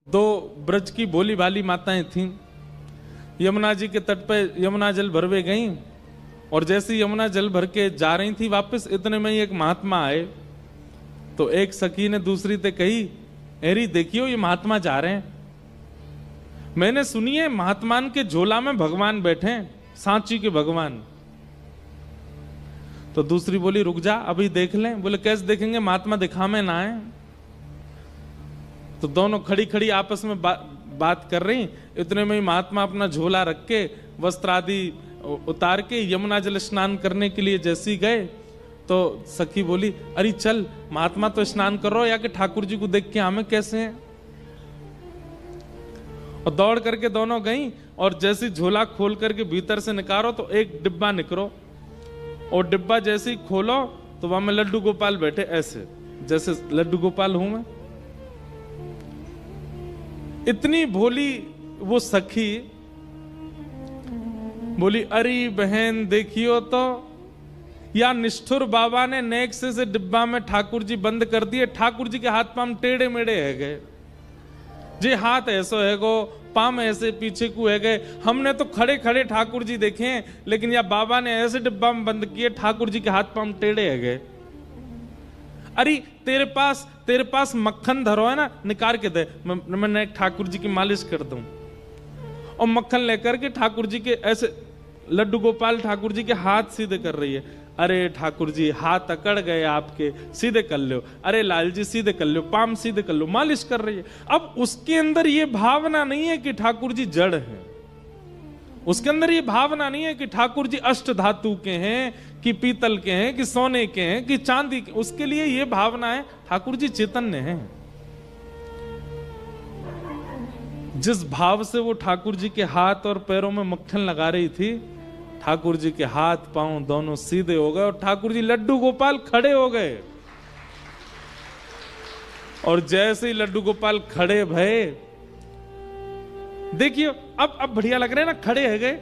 दो ब्रज की भोली भाली माताएं थीं। यमुना जी के तट पे यमुना जल भरवे गईं और जैसे यमुना जल भर के जा रही थी वापस, इतने में ही एक महात्मा आए। तो एक सखी ने दूसरी से कही, एरी देखियो ये महात्मा जा रहे हैं, मैंने सुनी है महात्मान के झोला में भगवान बैठे, सांची के भगवान। तो दूसरी बोली रुक जा अभी देख लें। बोले कैसे देखेंगे, महात्मा दिखावे ना आए। तो दोनों खड़ी खड़ी आपस में बात कर रही। इतने में ही महात्मा अपना झोला रख के वस्त्र आदि उतार के यमुना जल स्नान करने के लिए जैसी गए, तो सखी बोली अरे चल महात्मा तो स्नान कर रहा हो, या कि ठाकुर जी को देख के हमें कैसे हैं। और दौड़ करके दोनों गई और जैसे झोला खोल करके भीतर से निकालो तो एक डिब्बा निकलो, और डिब्बा जैसे ही खोलो तो वहां में लड्डू गोपाल बैठे, ऐसे जैसे लड्डू गोपाल हूं मैं। इतनी भोली वो सखी बोली अरे बहन देखियो तो, या निष्ठुर बाबा ने नेक से डिब्बा में ठाकुर जी बंद कर दिए। ठाकुर जी के हाथ पाम टेढ़े मेढ़े है गए जी, हाथ ऐसो है गो, पाम ऐसे पीछे को है गए। हमने तो खड़े खड़े ठाकुर जी देखे हैं, लेकिन या बाबा ने ऐसे डिब्बा में बंद किए, ठाकुर जी के हाथ पाम टेढ़े है गए। अरे तेरे पास मक्खन धरो है ना, निकाल के दे, मैं ठाकुर जी की मालिश कर दूं। और मक्खन लेकर के ठाकुर जी के ऐसे लड्डू गोपाल ठाकुर जी के हाथ सीधे कर रही है। अरे ठाकुर जी हाथ अकड़ गए आपके, सीधे कर लो। अरे लाल जी सीधे कर लो, पाम सीधे कर लो, मालिश कर रही है। अब उसके अंदर ये भावना नहीं है कि ठाकुर जी जड़ हैं, उसके अंदर ये भावना नहीं है कि ठाकुर जी अष्ट धातु के हैं, कि पीतल के हैं, कि सोने के हैं, कि चांदी के। उसके लिए ये भावना है ठाकुर जी चैतन्य हैं। जिस भाव से वो ठाकुर जी के हाथ और पैरों में मक्खन लगा रही थी, ठाकुर जी के हाथ पांव दोनों सीधे हो गए और ठाकुर जी लड्डू गोपाल खड़े हो गए। और जैसे ही लड्डू गोपाल खड़े भये, देखिए अब बढ़िया लग रहे हैं ना, खड़े है गए।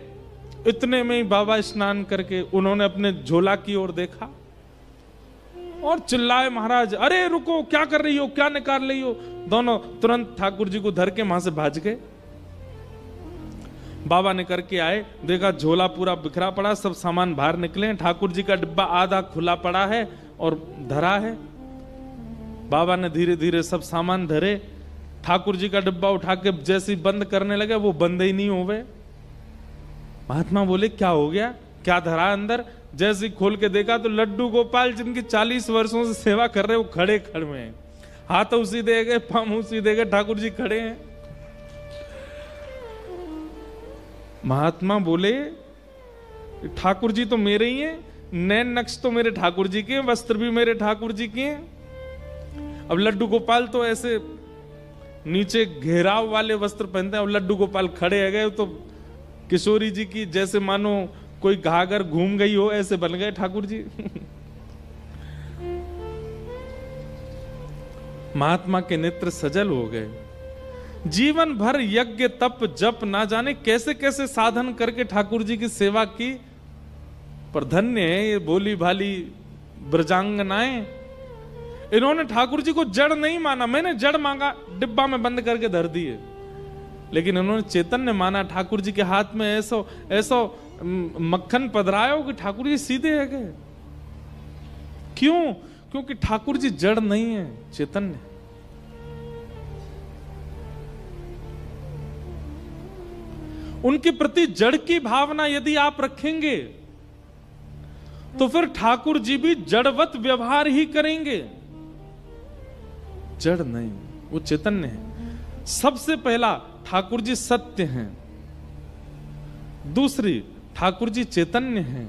इतने में ही बाबा स्नान करके उन्होंने अपने झोला की ओर देखा और चिल्लाए, महाराज अरे रुको, क्या कर रही हो, क्या निकाल रही हो। दोनों तुरंत ठाकुर जी को धर के वहां से भाग गए। बाबा ने करके आए, देखा झोला पूरा बिखरा पड़ा, सब सामान बाहर निकले। ठाकुर जी का डिब्बा आधा खुला पड़ा है और धरा है। बाबा ने धीरे धीरे सब सामान धरे। ठाकुर जी का डिब्बा उठा के जैसे बंद करने लगे, वो बंद ही नहीं हुए। महात्मा बोले क्या हो गया, क्या धरा अंदर। जैसे खोल के देखा तो लड्डू गोपाल जिनकी 40 वर्षों से सेवा कर रहे, वो खड़े खड़े हैं, हाथ उसी दे गए, पाम उसी दे गए, ठाकुर जी खड़े हैं। महात्मा बोले ठाकुर जी तो मेरे ही हैं, नैन नक्श तो मेरे ठाकुर जी के, वस्त्र भी मेरे ठाकुर जी के हैं। अब लड्डू गोपाल तो ऐसे नीचे घेराव वाले वस्त्र पहनते हैं, अब लड्डू गोपाल खड़े है गए तो किशोरी जी की जैसे मानो कोई घाघर घूम गई हो, ऐसे बन गए ठाकुर जी। महात्मा के नेत्र सजल हो गए। जीवन भर यज्ञ तप जप ना जाने कैसे कैसे साधन करके ठाकुर जी की सेवा की, पर धन्य है ये भोली भाली ब्रजांगनाएं। इन्होंने ठाकुर जी को जड़ नहीं माना। मैंने जड़ मांगा, डिब्बा में बंद करके धर दिए, लेकिन उन्होंने चैतन्य माना। ठाकुर जी के हाथ में ऐसो ऐसो मक्खन पधरायो कि ठाकुर जी सीधे है गए। क्यों? क्योंकि ठाकुर जी जड़ नहीं है, चैतन्य। उनके प्रति जड़ की भावना यदि आप रखेंगे तो फिर ठाकुर जी भी जड़वत व्यवहार ही करेंगे। जड़ नहीं, वो चैतन्य है। सबसे पहला ठाकुर जी सत्य हैं, दूसरी ठाकुर जी चैतन्य हैं,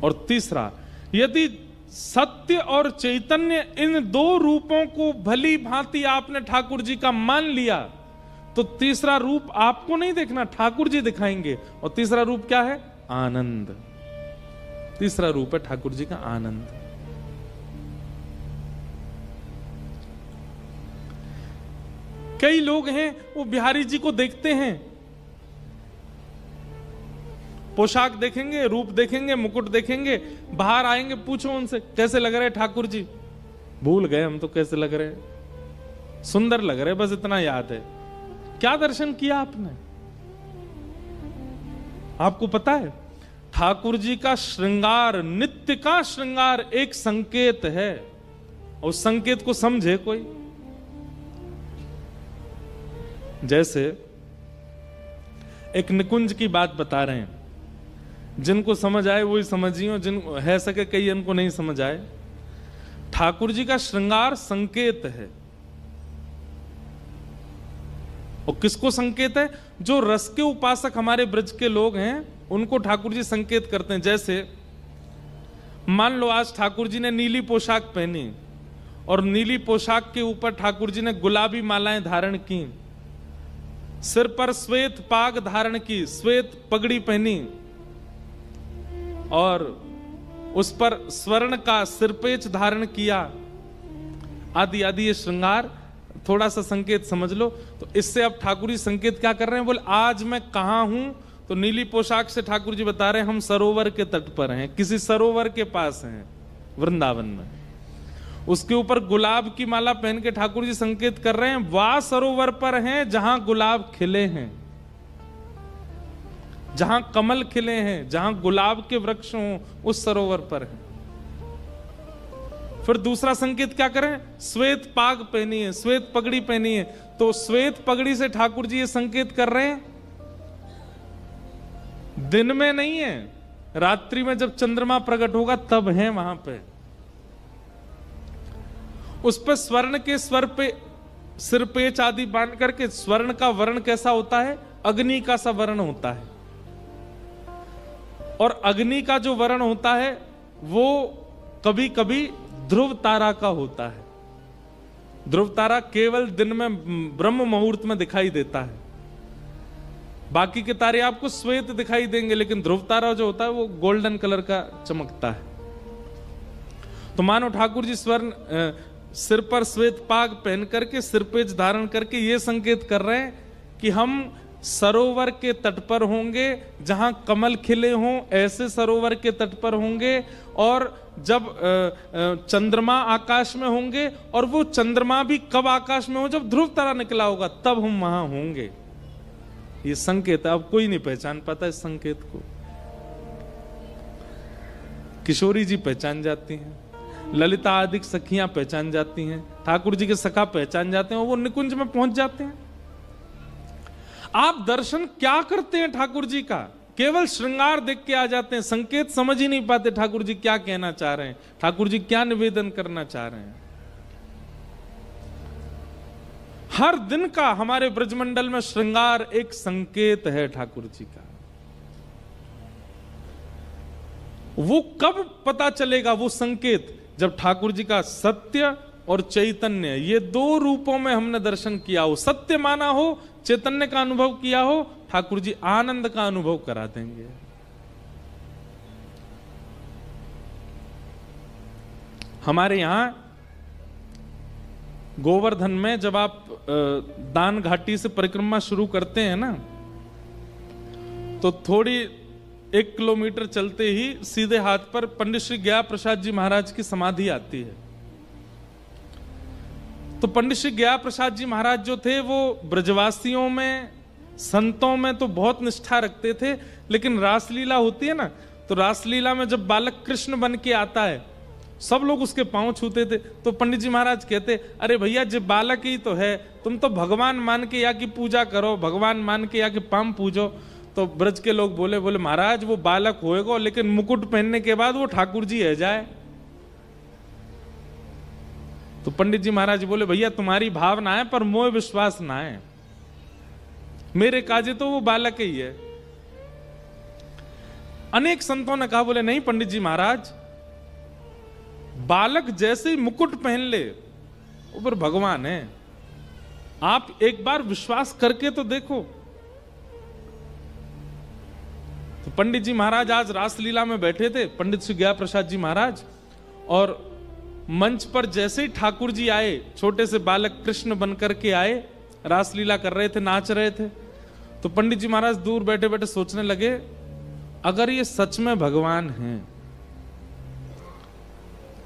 और तीसरा यदि सत्य और चैतन्य इन दो रूपों को भली भांति आपने ठाकुर जी का मान लिया तो तीसरा रूप आपको नहीं देखना, ठाकुर जी दिखाएंगे। और तीसरा रूप क्या है? आनंद। तीसरा रूप है ठाकुर जी का आनंद। कई लोग हैं वो बिहारी जी को देखते हैं, पोशाक देखेंगे, रूप देखेंगे, मुकुट देखेंगे, बाहर आएंगे, पूछो उनसे कैसे लग रहे ठाकुर जी, भूल गए हम तो कैसे लग रहे हैं। सुंदर लग रहे, बस इतना याद है। क्या दर्शन किया आपने? आपको पता है ठाकुर जी का श्रृंगार, नित्य का श्रृंगार एक संकेत है, और उस संकेत को समझे कोई। जैसे एक निकुंज की बात बता रहे हैं, जिनको समझ आए वही समझिए, जिन है सके कई इनको नहीं समझ आए। ठाकुर जी का श्रृंगार संकेत है, और किसको संकेत है? जो रस के उपासक हमारे ब्रज के लोग हैं उनको ठाकुर जी संकेत करते हैं। जैसे मान लो आज ठाकुर जी ने नीली पोशाक पहनी, और नीली पोशाक के ऊपर ठाकुर जी ने गुलाबी मालाएं धारण की, सिर पर श्वेत पाग धारण की, श्वेत पगड़ी पहनी, और उस पर स्वर्ण का सिरपेच धारण किया, आदि आदि ये श्रृंगार। थोड़ा सा संकेत समझ लो। तो इससे अब ठाकुर जी संकेत क्या कर रहे हैं? बोले आज मैं कहां हूं? तो नीली पोशाक से ठाकुर जी बता रहे हैं हम सरोवर के तट पर हैं, किसी सरोवर के पास हैं वृंदावन में। उसके ऊपर गुलाब की माला पहन के ठाकुर जी संकेत कर रहे हैं वह सरोवर पर हैं जहां गुलाब खिले हैं, जहां कमल खिले हैं, जहां गुलाब के वृक्ष हों, उस सरोवर पर हैं। फिर दूसरा संकेत क्या करें? श्वेत पाग पहनी है, श्वेत पगड़ी पहनी है। तो श्वेत पगड़ी से ठाकुर जी ये संकेत कर रहे हैं दिन में नहीं है, रात्रि में जब चंद्रमा प्रकट होगा तब है वहां पे। उस पे स्वर्ण के स्वर पे सिरपेच आदि बांध करके, स्वर्ण का वर्ण कैसा होता है? अग्नि का सा वर्ण होता है, और अग्नि का जो वर्ण होता है वो कभी कभी ध्रुव तारा का होता है। ध्रुव तारा केवल दिन में ब्रह्म मुहूर्त में दिखाई देता है, बाकी के तारे आपको श्वेत दिखाई देंगे, लेकिन ध्रुव तारा जो होता है वो गोल्डन कलर का चमकता है। तो मानो ठाकुर जी स्वर्ण सिर पर श्वेत पाग पहन करके, सिरपेच धारण करके ये संकेत कर रहे हैं कि हम सरोवर के तट पर होंगे जहां कमल खिले हों, ऐसे सरोवर के तट पर होंगे। और जब चंद्रमा आकाश में होंगे, और वो चंद्रमा भी कब आकाश में हो? जब ध्रुव तारा निकला होगा तब हम वहां होंगे। ये संकेत है, अब कोई नहीं पहचान पाता इस संकेत को। किशोरी जी पहचान जाती हैं, ललिता आदि सखियां पहचान जाती हैं, ठाकुर जी के सखा पहचान जाते हैं, और वो निकुंज में पहुंच जाते हैं। आप दर्शन क्या करते हैं ठाकुर जी का? केवल श्रृंगार देख के आ जाते हैं, संकेत समझ ही नहीं पाते ठाकुर जी क्या कहना चाह रहे हैं, ठाकुर जी क्या निवेदन करना चाह रहे हैं। हर दिन का हमारे ब्रजमंडल में श्रृंगार एक संकेत है ठाकुर जी का। वो कब पता चलेगा वो संकेत? जब ठाकुर जी का सत्य और चैतन्य, ये दो रूपों में हमने दर्शन किया हो, सत्य माना हो, चैतन्य का अनुभव किया हो, ठाकुर जी आनंद का अनुभव करा देंगे। हमारे यहां गोवर्धन में जब आप दान घाटी से परिक्रमा शुरू करते हैं ना, तो थोड़ी 1 किलोमीटर चलते ही सीधे हाथ पर पंडित श्री ज्ञा प्रसाद जी महाराज की समाधि आती है। तो पंडित श्री ज्ञा प्रसाद जी महाराज जो थे वो ब्रजवासियों में, संतों में तो बहुत निष्ठा रखते थे, लेकिन रासलीला होती है ना, तो रासलीला में जब बालक कृष्ण बन के आता है सब लोग उसके पांव छूते थे। तो पंडित जी महाराज कहते, अरे भैया जब बालक ही तो है, तुम तो भगवान मान के या की पूजा करो, भगवान मान के या के पांव पूजो। तो ब्रज के लोग बोले महाराज वो बालक होएगा, लेकिन मुकुट पहनने के बाद वो ठाकुर जी है जाए। तो पंडित जी महाराज बोले भैया तुम्हारी भावना है पर मोह विश्वास ना है, मेरे काजे तो वो बालक ही है। अनेक संतों ने कहा, बोले नहीं पंडित जी महाराज, बालक जैसे ही मुकुट पहन ले ऊपर भगवान है, आप एक बार विश्वास करके तो देखो। तो पंडित जी महाराज आज रासलीला में बैठे थे, पंडित श्री ज्ञा प्रसाद जी महाराज, और मंच पर जैसे ही ठाकुर जी आए, छोटे से बालक कृष्ण बनकर के आए, रासलीला कर रहे थे, नाच रहे थे। तो पंडित जी महाराज दूर बैठे बैठे सोचने लगे, अगर ये सच में भगवान हैं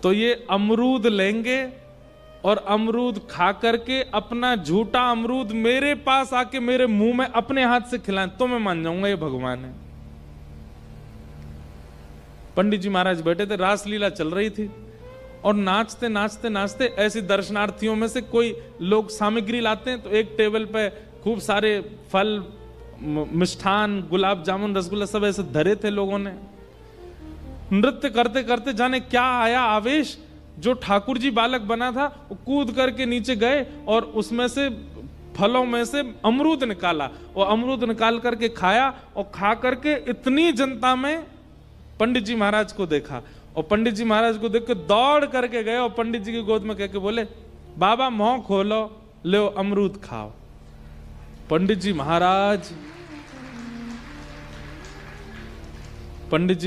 तो ये अमरूद लेंगे और अमरूद खा करके अपना झूठा अमरूद मेरे पास आके मेरे मुंह में अपने हाथ से खिलाएं तो मैं मान जाऊंगा ये भगवान है। पंडित जी महाराज बैठे थे, रासलीला चल रही थी और नाचते नाचते नाचते ऐसे दर्शनार्थियों में से कोई लोग सामग्री लाते हैं तो एक टेबल पे खूब सारे फल, मिष्ठान, गुलाब जामुन, रसगुल्ला सब ऐसे धरे थे लोगों ने। नृत्य करते करते जाने क्या आया आवेश, जो ठाकुर जी बालक बना था वो कूद करके नीचे गए और उसमें से फलों में से अमरूद निकाला और अमरूद निकाल करके खाया और खा करके इतनी जनता में पंडित जी महाराज को देखा और पंडित जी महाराज को देख के दौड़ करके गए और पंडित जी की गोद में कह के बोले, बाबा मुंह खोलो, लो अमरूद खाओ। पंडित जी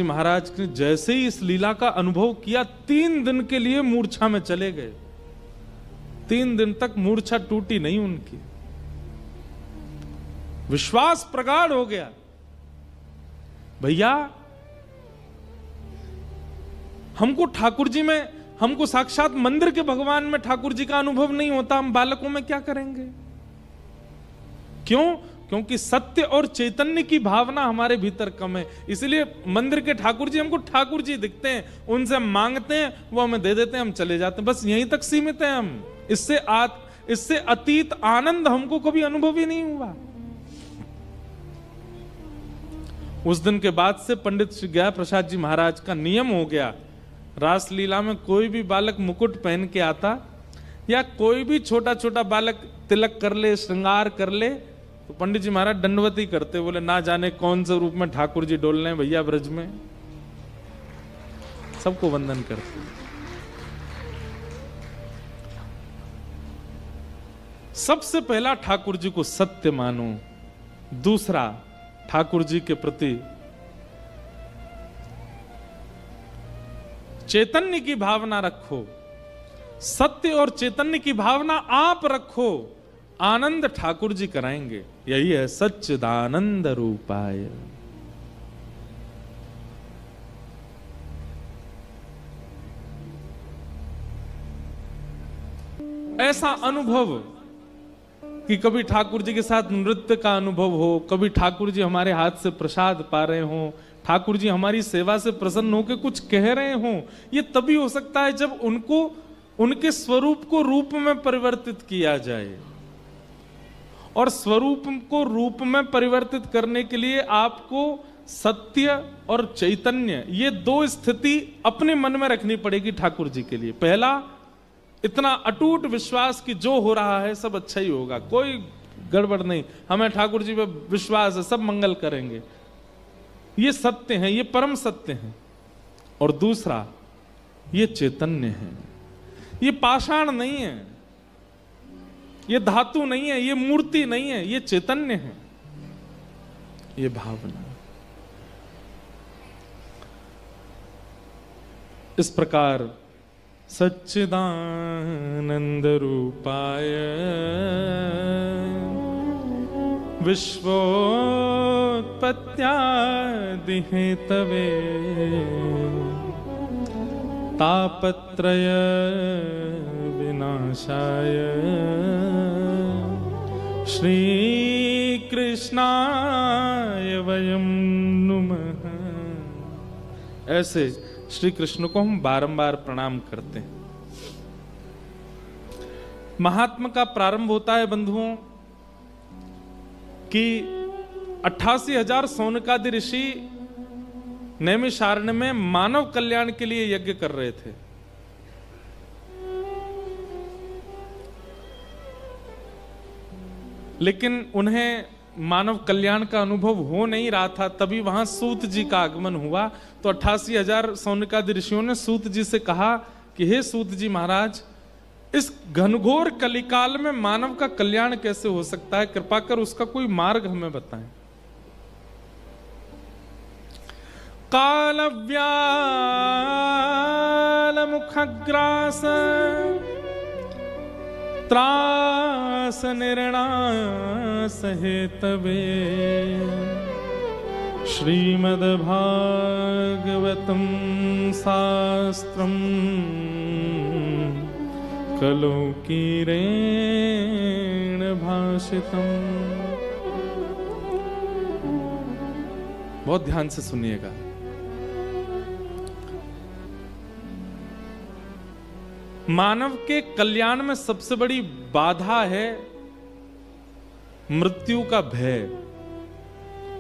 महाराज ने जैसे ही इस लीला का अनुभव किया 3 दिन के लिए मूर्छा में चले गए। 3 दिन तक मूर्छा टूटी नहीं उनकी, विश्वास प्रगाढ़ हो गया। भैया हमको ठाकुर जी में, हमको साक्षात मंदिर के भगवान में ठाकुर जी का अनुभव नहीं होता, हम बालकों में क्या करेंगे? क्यों? क्योंकि सत्य और चैतन्य की भावना हमारे भीतर कम है। इसलिए मंदिर के ठाकुर जी हमको ठाकुर जी दिखते हैं, उनसे हम मांगते हैं, वो हमें दे देते हैं, हम चले जाते हैं, बस यहीं तक सीमित हैं हम। इससे अतीत आनंद हमको कभी अनुभव ही नहीं हुआ। उस दिन के बाद से पंडित श्री गया प्रसाद जी महाराज का नियम हो गया, रासलीला में कोई भी बालक मुकुट पहन के आता या कोई भी छोटा छोटा बालक तिलक कर ले, श्रृंगार कर ले, तो पंडित जी महाराज दंडवती करते, बोले ना जाने कौन से रूप में ठाकुर जी डोल रहे हैं भैया ब्रज में, सबको वंदन करते। सबसे पहला ठाकुर जी को सत्य मानो, दूसरा ठाकुर जी के प्रति चैतन्य की भावना रखो। सत्य और चैतन्य की भावना आप रखो, आनंद ठाकुर जी कराएंगे। यही है सच्चिदानंद रूपाय। ऐसा अनुभव कि कभी ठाकुर जी के साथ नृत्य का अनुभव हो, कभी ठाकुर जी हमारे हाथ से प्रसाद पा रहे हो, ठाकुर जी हमारी सेवा से प्रसन्न होकर कुछ कह रहे हो, ये तभी हो सकता है जब उनको उनके स्वरूप को रूप में परिवर्तित किया जाए। और स्वरूप को रूप में परिवर्तित करने के लिए आपको सत्य और चैतन्य, ये 2 स्थिति अपने मन में रखनी पड़ेगी ठाकुर जी के लिए। पहला, इतना अटूट विश्वास कि जो हो रहा है सब अच्छा ही होगा, कोई गड़बड़ नहीं, हमें ठाकुर जी पे विश्वास है, सब मंगल करेंगे, ये सत्य है, ये परम सत्य है। और दूसरा, ये चैतन्य है, ये पाषाण नहीं है, ये धातु नहीं है, ये मूर्ति नहीं है, ये चैतन्य है, ये भावना। इस प्रकार सच्चिदानंद रूपाय विश्वोत्पत्त्यादि हेतवे तापत्रय विनाशाय श्री कृष्णाय वयं नुमः। ऐसे श्री कृष्ण को हम बारंबार प्रणाम करते हैं। महात्मा का प्रारंभ होता है बंधुओं कि 88,000 सौनकादि ऋषि नैमिषारण्य में मानव कल्याण के लिए यज्ञ कर रहे थे। लेकिन उन्हें मानव कल्याण का अनुभव हो नहीं रहा था, तभी वहां सूत जी का आगमन हुआ। तो 88,000 सौनकादि ऋषियों ने सूत जी से कहा कि हे सूत जी महाराज, इस घनघोर कलिकाल में मानव का कल्याण कैसे हो सकता है, कृपा कर उसका कोई मार्ग हमें बताएं। कालव्याल मुखग्रास त्रास निर्णास हेतवे श्रीमद्भागवतं शास्त्रम् कलौ कीरेण भाषितम्। बहुत ध्यान से सुनिएगा। मानव के कल्याण में सबसे बड़ी बाधा है मृत्यु का भय,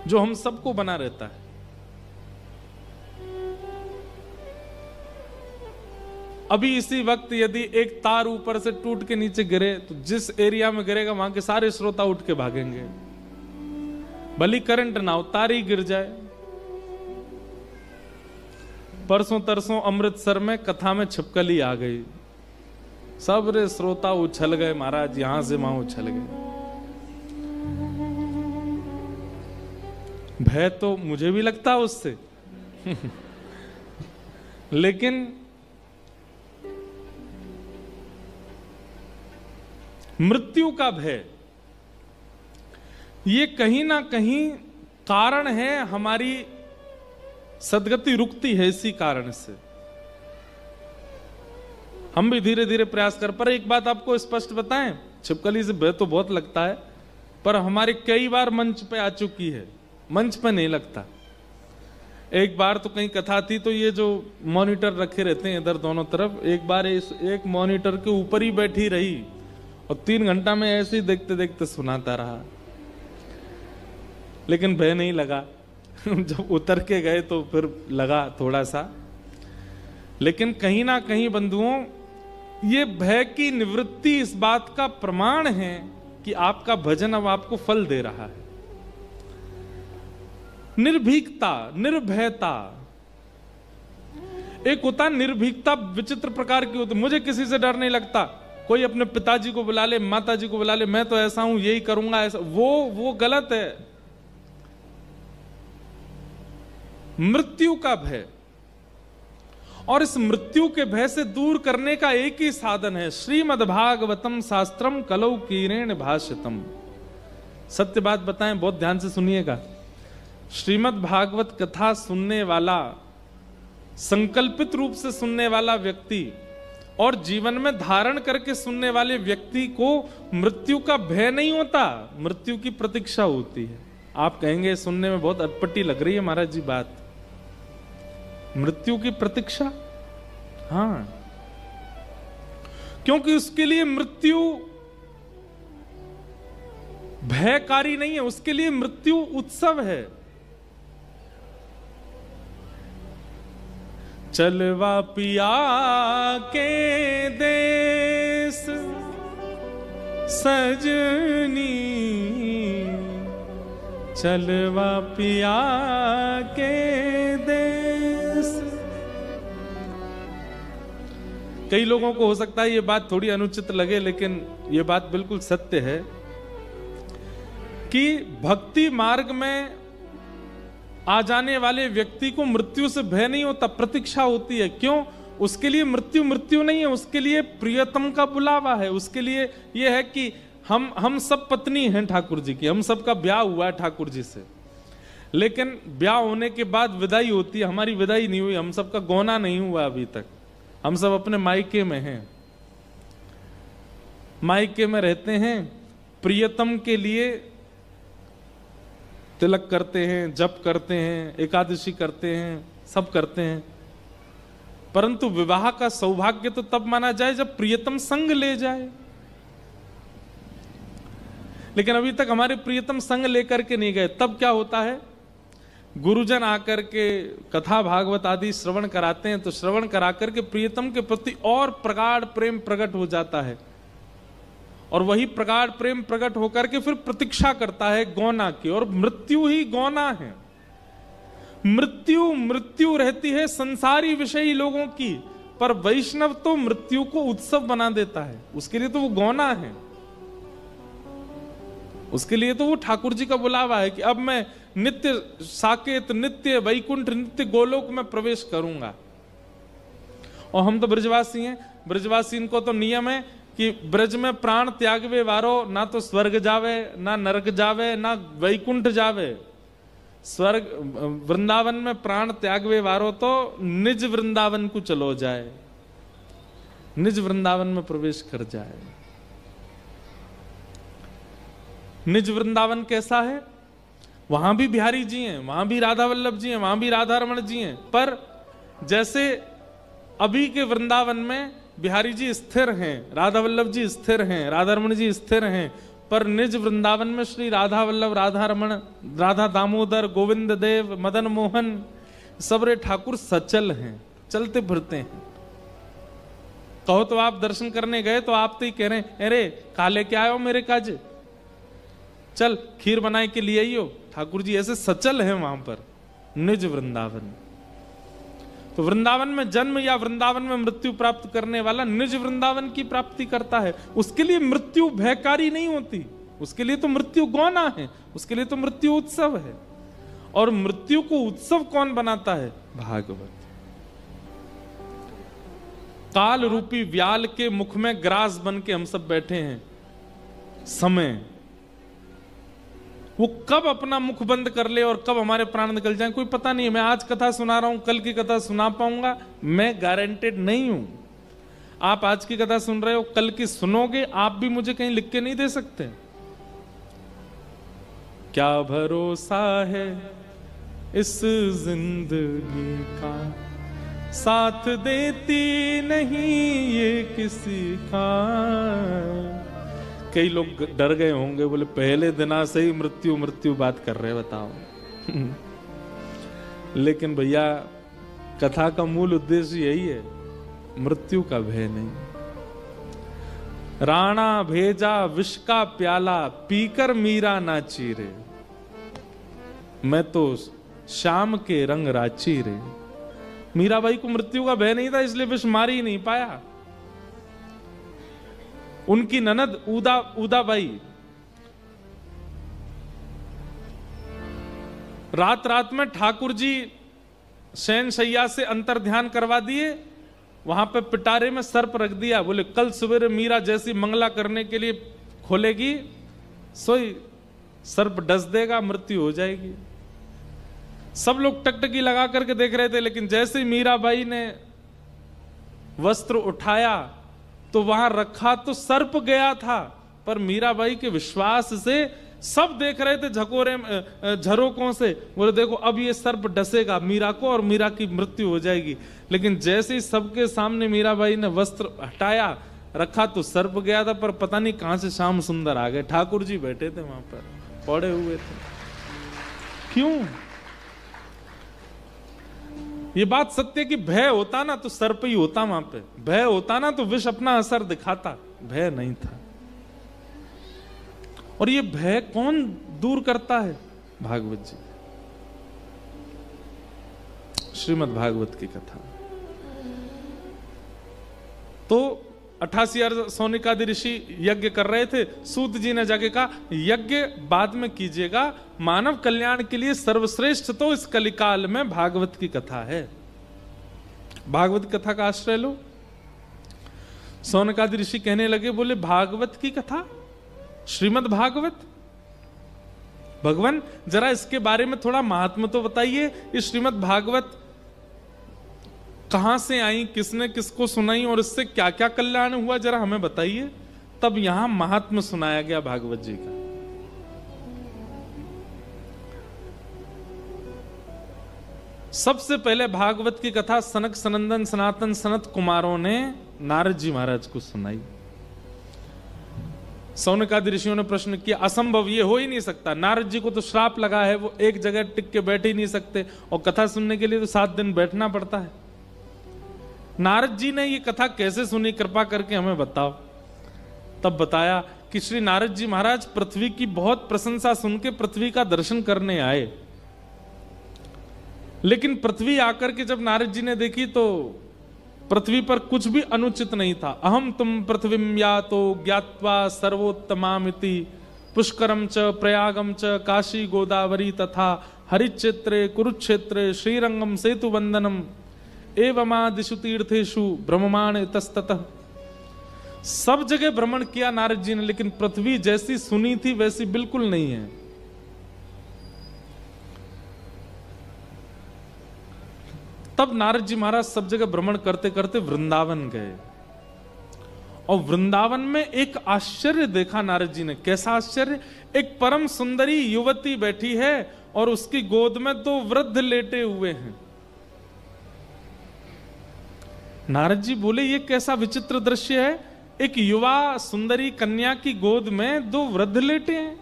जो हम सबको बना रहता है। अभी इसी वक्त यदि एक तार ऊपर से टूट के नीचे गिरे तो जिस एरिया में गिरेगा वहां के सारे श्रोता उठ के भागेंगे, भली करंट ना हो, तार ही गिर जाए। परसों तरसों अमृतसर में कथा में छिपकली आ गई, सब रे श्रोता उछल गए महाराज, यहां से वहां उछल गए। भय तो मुझे भी लगता है उससे लेकिन मृत्यु का भय ये कहीं ना कहीं कारण है, हमारी सदगति रुकती है इसी कारण से। हम भी धीरे धीरे प्रयास कर, पर एक बात आपको स्पष्ट बताएं, छिपकली से भय तो बहुत लगता है, पर हमारे कई बार मंच पे आ चुकी है, मंच पे नहीं लगता। एक बार तो कहीं कथा थी, तो ये जो मॉनिटर रखे रहते हैं इधर दोनों तरफ, एक बार एक मॉनिटर के ऊपर ही बैठी रही और 3 घंटा में ऐसे ही देखते देखते सुनाता रहा, लेकिन भय नहीं लगा जब उतर के गए तो फिर लगा थोड़ा सा। लेकिन कहीं ना कहीं बंधुओं, ये भय की निवृत्ति इस बात का प्रमाण है कि आपका भजन अब आपको फल दे रहा है। निर्भीकता, निर्भयता, एक होता निर्भीकता विचित्र प्रकार की होती। मुझे किसी से डर नहीं लगता, कोई अपने पिताजी को बुला ले, माताजी को बुला ले, मैं तो ऐसा हूं, यही करूंगा, ऐसा, वो गलत है। मृत्यु का भय, और इस मृत्यु के भय से दूर करने का एक ही साधन है, श्रीमद्भागवतम शास्त्रम कलौ कीरेण भाषितम। सत्य बात बताएं, बहुत ध्यान से सुनिएगा। श्रीमद् भागवत कथा सुनने वाला, संकल्पित रूप से सुनने वाला व्यक्ति और जीवन में धारण करके सुनने वाले व्यक्ति को मृत्यु का भय नहीं होता, मृत्यु की प्रतीक्षा होती है। आप कहेंगे सुनने में बहुत अटपटी लग रही है महाराज जी बात, मृत्यु की प्रतीक्षा, हाँ, क्योंकि उसके लिए मृत्यु भयकारी नहीं है, उसके लिए मृत्यु उत्सव है। चलवा पिया के देश सजनी, चलवा पिया के देश। कई लोगों को हो सकता है ये बात थोड़ी अनुचित लगे, लेकिन ये बात बिल्कुल सत्य है कि भक्ति मार्ग में आ जाने वाले व्यक्ति को मृत्यु से भय नहीं होता, प्रतीक्षा होती है। क्यों? उसके लिए मृत्यु मृत्यु नहीं है, उसके लिए प्रियतम का बुलावा है। उसके लिए यह है कि हम सब पत्नी हैं ठाकुर जी की, हम सबका ब्याह हुआ है ठाकुर जी से, लेकिन ब्याह होने के बाद विदाई होती है, हमारी विदाई नहीं हुई, हम सबका गौना नहीं हुआ अभी तक, हम सब अपने मायके में हैं, मायके में रहते हैं, प्रियतम के लिए तिलक करते हैं, जप करते हैं, एकादशी करते हैं, सब करते हैं। परंतु विवाह का सौभाग्य तो तब माना जाए जब प्रियतम संग ले जाए, लेकिन अभी तक हमारे प्रियतम संग लेकर के नहीं गए। तब क्या होता है, गुरुजन आकर के कथा भागवत आदि श्रवण कराते हैं, तो श्रवण करा करके प्रियतम के प्रति और प्रगाढ़ प्रेम प्रकट हो जाता है, और वही प्रगाढ़ प्रेम प्रकट होकर के फिर प्रतीक्षा करता है गौना की। और मृत्यु ही गौना है। मृत्यु रहती है संसारी विषयी लोगों की, पर वैष्णव तो मृत्यु को उत्सव बना देता है, उसके लिए तो वो गौना है, उसके लिए तो वो ठाकुर जी का बुलावा है कि अब मैं नित्य साकेत, नित्य वैकुंठ, नित्य गोलोक में प्रवेश करूंगा। और हम तो ब्रजवासी हैं, ब्रजवासी इनको तो नियम है कि ब्रज में प्राण त्यागवे वारो ना तो स्वर्ग जावे, ना नरक जावे, ना वैकुंठ जावे। स्वर्ग वृंदावन में प्राण त्यागवे वारो तो निज वृंदावन को चलो जाए। निज वृंदावन में प्रवेश कर जाए। निज वृंदावन कैसा है? वहां भी बिहारी जी हैं, वहां भी राधा वल्लभ जी हैं, वहां भी राधा रमण जी हैं, पर जैसे अभी के वृंदावन में बिहारी जी स्थिर हैं, राधा वल्लभ जी स्थिर हैं, राधा रमण जी स्थिर हैं, पर निज वृंदावन में श्री राधा वल्लभ, राधा रमण, राधा दामोदर, गोविंद देव, मदन मोहन, सबरे ठाकुर सचल हैं, चलते फिरते हैं। कहो तो आप दर्शन करने गए तो आप तो ही कह रहे हैं, अरे काले क्या आयो मेरे काज, चल खीर बनाए के लिए आइयो। ठाकुर जी ऐसे सचल हैं वहां पर, निज वृंदावन। तो वृंदावन में जन्म या वृंदावन में मृत्यु प्राप्त करने वाला निज वृंदावन की प्राप्ति करता है। उसके लिए मृत्यु भयकारी नहीं होती, उसके लिए तो मृत्यु गौना है, उसके लिए तो मृत्यु उत्सव है। और मृत्यु को उत्सव कौन बनाता है? भागवत। काल रूपी व्याल के मुख में ग्रास बन के हम सब बैठे हैं। समय वो कब अपना मुख बंद कर ले और कब हमारे प्राण निकल जाएं कोई पता नहीं है। मैं आज कथा सुना रहा हूं, कल की कथा सुना पाऊंगा मैं गारंटेड नहीं हूं। आप आज की कथा सुन रहे हो, कल की सुनोगे, आप भी मुझे कहीं लिख के नहीं दे सकते। क्या भरोसा है इस जिंदगी का, साथ देती नहीं ये किसी का। कई लोग डर गए होंगे, बोले पहले दिना से ही मृत्यु मृत्यु बात कर रहे, बताओ। लेकिन भैया कथा का मूल उद्देश्य यही है, मृत्यु का भय नहीं। राणा भेजा विष का प्याला, पीकर मीरा नाची रे, मैं तो शाम के रंग राची रे। मीराबाई को मृत्यु का भय नहीं था, इसलिए विष मार ही नहीं पाया। उनकी ननद उदाबाई रात रात में ठाकुर जी शयन शैया से अंतर ध्यान करवा दिए, वहां पे पिटारे में सर्प रख दिया। बोले कल सवेरे मीरा जैसी मंगला करने के लिए खोलेगी, सोई सर्प डस देगा, मृत्यु हो जाएगी। सब लोग टकटकी लगा करके देख रहे थे, लेकिन जैसे ही मीराबाई ने वस्त्र उठाया तो वहां रखा तो सर्प गया था, पर मीराबाई के विश्वास से सब देख रहे थे झकोरे झरोकों से, बोले देखो अब ये सर्प डसेगा मीरा को और मीरा की मृत्यु हो जाएगी। लेकिन जैसे ही सबके सामने मीराबाई ने वस्त्र हटाया, रखा तो सर्प गया था, पर पता नहीं कहां से श्याम सुंदर आ गए। ठाकुर जी बैठे थे वहां पर, पड़े हुए थे। क्यों? ये बात सत्य कि भय होता ना तो सर्प ही होता वहां पे, भय होता ना तो विष अपना असर दिखाता, भय नहीं था। और ये भय कौन दूर करता है? भागवत जी। श्रीमद् भागवत की कथा। तो 88 सोनिकादि ऋषि यज्ञ कर रहे थे। सूत जी ने जाके कहा यज्ञ बाद में कीजिएगा, मानव कल्याण के लिए सर्वश्रेष्ठ तो इस कलिकाल में भागवत की कथा है। भागवत कथा का आश्रय लो। सोनिकादि ऋषि कहने लगे, बोले भागवत की कथा, श्रीमद् भागवत, भगवान जरा इसके बारे में थोड़ा महात्म्य तो बताइए। ये श्रीमद् भागवत कहां से आई, किसने किसको सुनाई और इससे क्या क्या कल्याण हुआ, जरा हमें बताइए। तब यहां महात्म्य सुनाया गया भागवत जी का। सबसे पहले भागवत की कथा सनक सनंदन सनातन सनत कुमारों ने नारद जी महाराज को सुनाई। सौनकादि ऋषियों ने प्रश्न किया, असंभव, ये हो ही नहीं सकता। नारद जी को तो श्राप लगा है, वो एक जगह टिक के बैठ ही नहीं सकते, और कथा सुनने के लिए तो 7 दिन बैठना पड़ता है। नारद जी ने ये कथा कैसे सुनी, कृपा करके हमें बताओ। तब बताया कि श्री नारद जी महाराज पृथ्वी की बहुत प्रशंसा सुन के पृथ्वी का दर्शन करने आए, लेकिन पृथ्वी आकर के जब नारद जी ने देखी तो पृथ्वी पर कुछ भी अनुचित नहीं था। अहम तुम पृथ्वीम यातो ज्ञात्वा सर्वोत्तमामिति पुष्करम च प्रयागम च काशी गोदावरी तथा हरिक्षेत्रे कुरुक्षेत्रे श्रीरंगम सेतु वंदनम एवमादिषु तीर्थेषु ब्रह्माण तस्ततः। सब जगह भ्रमण किया नारद जी ने, लेकिन पृथ्वी जैसी सुनी थी वैसी बिल्कुल नहीं है। तब नारद जी महाराज सब जगह भ्रमण करते करते वृंदावन गए। और वृंदावन में एक आश्चर्य देखा नारद जी ने। कैसा आश्चर्य? एक परम सुंदरी युवती बैठी है और उसकी गोद में 2 वृद्ध लेटे हुए हैं। नारद जी बोले ये कैसा विचित्र दृश्य है, एक युवा सुंदरी कन्या की गोद में 2 वृद्ध लेटे हैं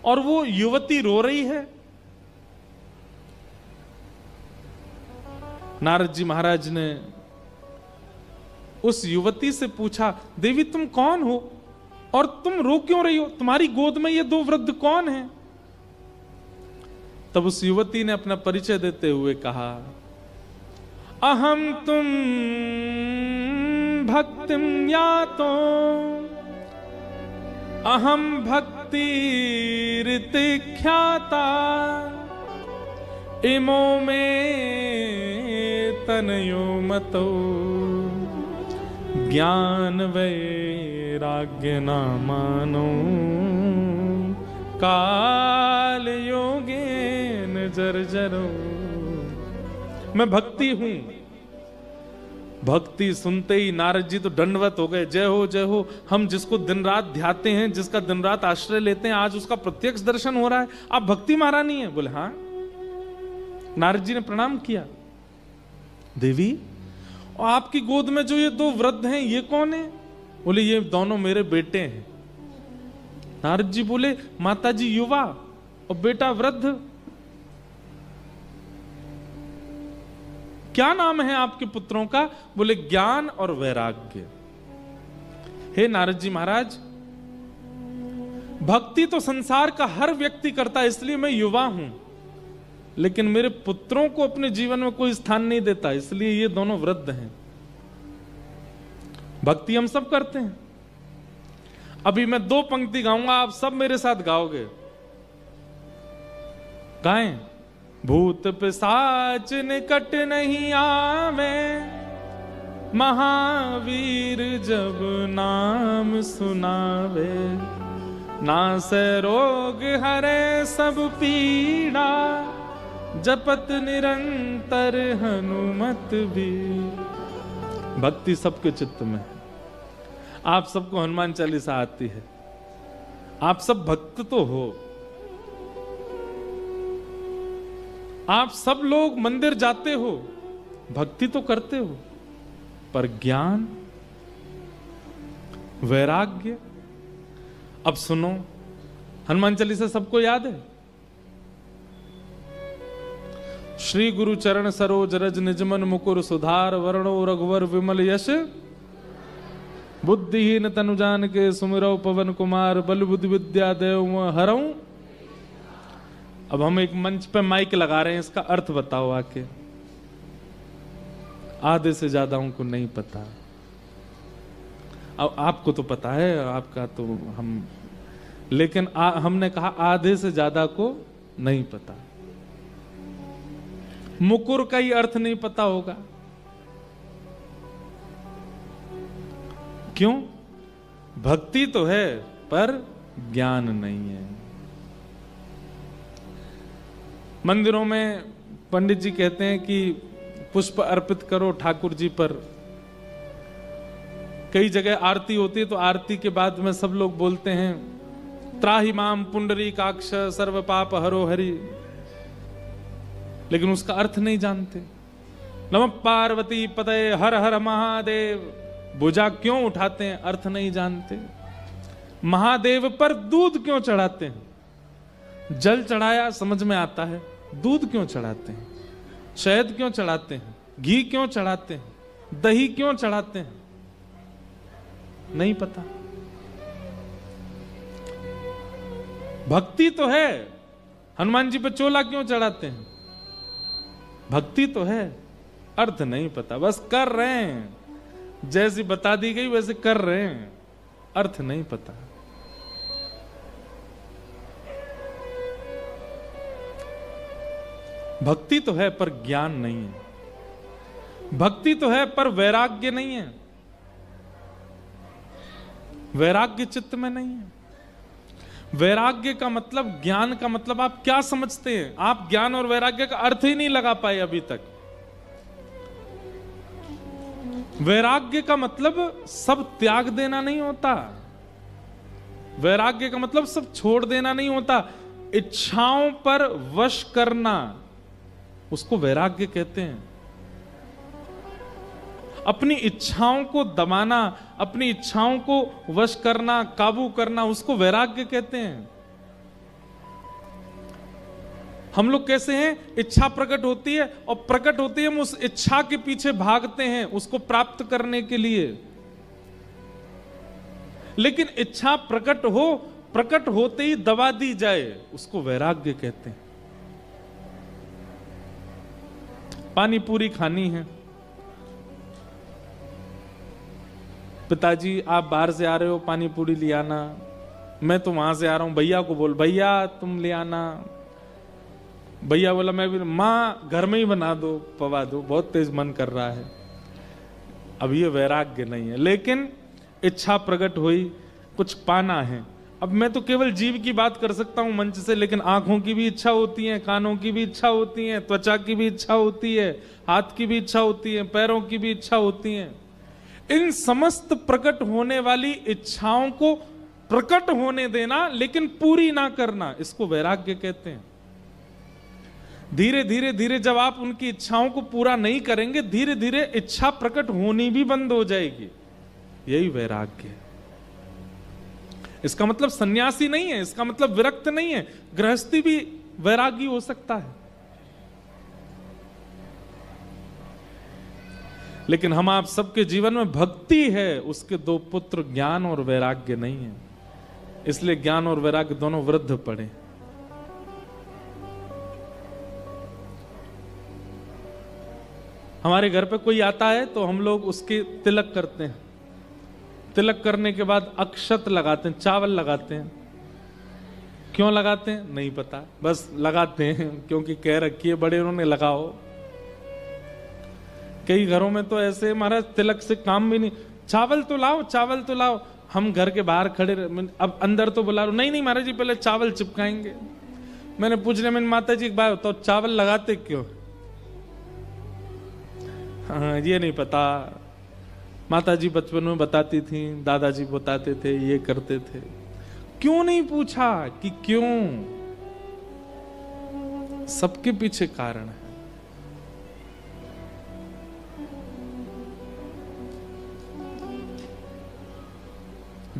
और वो युवती रो रही है। नारद जी महाराज ने उस युवती से पूछा, देवी तुम कौन हो और तुम रो क्यों रही हो? तुम्हारी गोद में ये 2 वृद्ध कौन हैं? तब उस युवती ने अपना परिचय देते हुए कहा, अहम तुम भक्तिम यातो अहम भक्ति ख्याता इमो में तनयो मतो ज्ञान वैराग्य न मानो काल योगेन जर्जरो। मैं भक्ति हूं। भक्ति सुनते ही नारद जी तो दंडवत हो गए, जय हो जय हो। हम जिसको दिन रात ध्याते हैं, जिसका दिन रात आश्रय लेते हैं, आज उसका प्रत्यक्ष दर्शन हो रहा है। आप भक्ति महारानी है? बोले हाँ। नारद जी ने प्रणाम किया, देवी और आपकी गोद में जो ये 2 वृद्ध हैं ये कौन है? बोले ये दोनों मेरे बेटे हैं। नारद जी बोले माता जी युवा और बेटा वृद्ध, क्या नाम है आपके पुत्रों का? बोले ज्ञान और वैराग्य। हे नारद जी महाराज, भक्ति तो संसार का हर व्यक्ति करता है, इसलिए मैं युवा हूं, लेकिन मेरे पुत्रों को अपने जीवन में कोई स्थान नहीं देता, इसलिए ये दोनों वृद्ध हैं। भक्ति हम सब करते हैं। अभी मैं 2 पंक्ति गाऊंगा, आप सब मेरे साथ गाओगे। गाएं। भूत पिशाच निकट नहीं आवे, महावीर जब नाम सुनावे, नासै रोग हरे सब पीड़ा, जपत निरंतर हनुमत भी। भक्ति सबके चित्त में है। आप सबको हनुमान चालीसा आती है, आप सब भक्त तो हो, आप सब लोग मंदिर जाते हो, भक्ति तो करते हो, पर ज्ञान वैराग्य। अब सुनो, हनुमान चालीसा सबको याद है? श्री गुरु चरण सरोज रज निजमन मुकुर सुधार, वर्णो रघुवर विमल यश, बुद्धिहीन तनु जान के सुमिरौ पवन कुमार, बल बुद्धि विद्या देव हरऊं। अब हम एक मंच पे माइक लगा रहे हैं, इसका अर्थ बताओ आके। आधे से ज्यादा उनको नहीं पता। अब आपको तो पता है, आपका तो हम, लेकिन हमने कहा आधे से ज्यादा को नहीं पता। मुकुर का ही अर्थ नहीं पता होगा। क्यों? भक्ति तो है पर ज्ञान नहीं है। मंदिरों में पंडित जी कहते हैं कि पुष्प अर्पित करो ठाकुर जी पर। कई जगह आरती होती है तो आरती के बाद में सब लोग बोलते हैं, त्राहि माम पुंडरीकाक्ष सर्व पाप हरो हरि, लेकिन उसका अर्थ नहीं जानते। नमः पार्वती पतये हर हर महादेव, भुजा क्यों उठाते हैं? अर्थ नहीं जानते। महादेव पर दूध क्यों चढ़ाते हैं? जल चढ़ाया समझ में आता है, दूध क्यों चढ़ाते हैं? शहद क्यों चढ़ाते हैं? घी क्यों चढ़ाते हैं? दही क्यों चढ़ाते हैं? नहीं पता। भक्ति तो है, हनुमान जी पे चोला क्यों चढ़ाते हैं? भक्ति तो है, अर्थ नहीं पता, बस कर रहे हैं, जैसी बता दी गई वैसे कर रहे हैं, अर्थ नहीं पता। भक्ति तो है पर ज्ञान नहीं है, भक्ति तो है पर वैराग्य नहीं है, वैराग्य चित्त में नहीं है। वैराग्य का मतलब, ज्ञान का मतलब आप क्या समझते हैं? आप ज्ञान और वैराग्य का अर्थ ही नहीं लगा पाए अभी तक। वैराग्य का मतलब सब त्याग देना नहीं होता। वैराग्य का मतलब सब छोड़ देना नहीं होता। इच्छाओं पर वश करना, उसको वैराग्य कहते हैं। अपनी इच्छाओं को दबाना, अपनी इच्छाओं को वश करना, काबू करना, उसको वैराग्य कहते हैं। हम लोग कैसे हैं? इच्छा प्रकट होती है और प्रकट होती है, हम उस इच्छा के पीछे भागते हैं उसको प्राप्त करने के लिए। लेकिन इच्छा प्रकट होते ही दबा दी जाए, उसको वैराग्य कहते हैं। पानी पूरी खानी है, पिताजी आप बाहर से आ रहे हो, पानी पूरी ले आना। मैं तो वहां से आ रहा हूं, भैया को बोल, भैया तुम ले आना। भैया बोला मैं भी, माँ घर में ही बना दो, पवा दो, बहुत तेज मन कर रहा है। अब ये वैराग्य नहीं है, लेकिन इच्छा प्रकट हुई, कुछ पाना है। अब मैं तो केवल जीव की बात कर सकता हूं मंच से, लेकिन आंखों की भी इच्छा होती है, कानों की भी इच्छा होती है, त्वचा की भी इच्छा होती है, हाथ की भी इच्छा होती है, पैरों की भी इच्छा होती है। इन समस्त प्रकट होने वाली इच्छाओं को प्रकट होने देना, लेकिन पूरी ना करना, इसको वैराग्य कहते हैं। धीरे धीरे धीरे जब आप उनकी इच्छाओं को पूरा नहीं करेंगे, धीरे धीरे इच्छा प्रकट होनी भी बंद हो जाएगी। यही वैराग्य है। इसका मतलब सन्यासी नहीं है, इसका मतलब विरक्त नहीं है। गृहस्थी भी वैरागी हो सकता है। लेकिन हम आप सबके जीवन में भक्ति है, उसके दो पुत्र ज्ञान और वैराग्य नहीं है। इसलिए ज्ञान और वैराग्य दोनों वृद्ध पड़े। हमारे घर पे कोई आता है तो हम लोग उसके तिलक करते हैं। तिलक करने के बाद अक्षत लगाते हैं, चावल लगाते हैं। क्यों लगाते हैं नहीं पता, बस लगाते हैं क्योंकि कह रखी है बड़े उन्होंने, लगाओ। कई घरों में तो ऐसे महाराज तिलक से काम भी नहीं, चावल तो लाओ, चावल तो लाओ। हम घर के बाहर खड़े, अब अंदर तो बुला लो, नहीं नहीं महाराज जी पहले चावल चिपकाएंगे। मैंने पूछ लिया, मैंने माता जी एक बात तो चावल लगाते क्यों? हाँ ये नहीं पता, माता जी बचपन में बताती थी, दादाजी बताते थे, ये करते थे। क्यों नहीं पूछा कि क्यों? सबके पीछे कारण है।